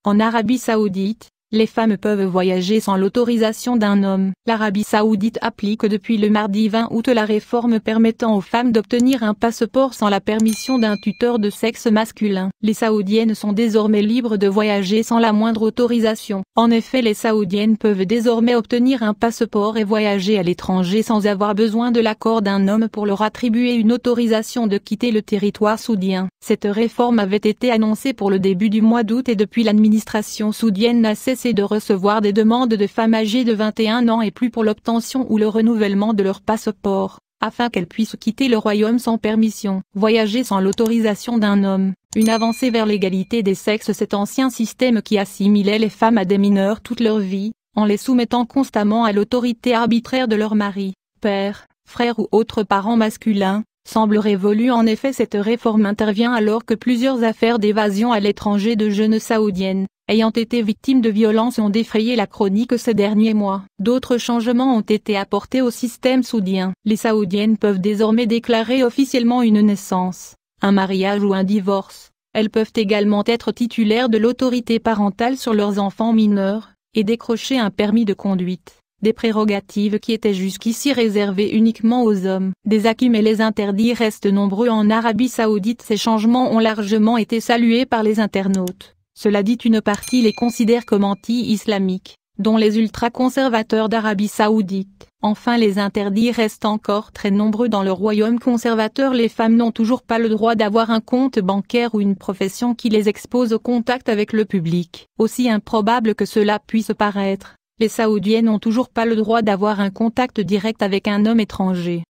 En Arabie Saoudite, les femmes peuvent voyager sans l'autorisation d'un homme. L'Arabie Saoudite applique depuis le mardi 20 août la réforme permettant aux femmes d'obtenir un passeport sans la permission d'un tuteur de sexe masculin. Les Saoudiennes sont désormais libres de voyager sans la moindre autorisation. En effet, les Saoudiennes peuvent désormais obtenir un passeport et voyager à l'étranger sans avoir besoin de l'accord d'un homme pour leur attribuer une autorisation de quitter le territoire saoudien. Cette réforme avait été annoncée pour le début du mois d'août et depuis l'administration saoudienne n'a cessé de recevoir des demandes de femmes âgées de 21 ans et plus pour l'obtention ou le renouvellement de leur passeport, afin qu'elles puissent quitter le royaume sans permission. Voyager sans l'autorisation d'un homme, une avancée vers l'égalité des sexes. Cet ancien système qui assimilait les femmes à des mineurs toute leur vie, en les soumettant constamment à l'autorité arbitraire de leur mari, père, frère ou autres parents masculins, semble révolu. En effet, cette réforme intervient alors que plusieurs affaires d'évasion à l'étranger de jeunes saoudiennes, ayant été victimes de violences ont défrayé la chronique ces derniers mois. D'autres changements ont été apportés au système saoudien. Les saoudiennes peuvent désormais déclarer officiellement une naissance, un mariage ou un divorce. Elles peuvent également être titulaires de l'autorité parentale sur leurs enfants mineurs, et décrocher un permis de conduite. Des prérogatives qui étaient jusqu'ici réservées uniquement aux hommes. Des acquis mais les interdits restent nombreux en Arabie Saoudite. Ces changements ont largement été salués par les internautes. Cela dit, une partie les considère comme anti-islamiques, dont les ultra-conservateurs d'Arabie Saoudite. Enfin, les interdits restent encore très nombreux dans le royaume conservateur. Les femmes n'ont toujours pas le droit d'avoir un compte bancaire ou une profession qui les expose au contact avec le public. Aussi improbable que cela puisse paraître, les Saoudiennes n'ont toujours pas le droit d'avoir un contact direct avec un homme étranger.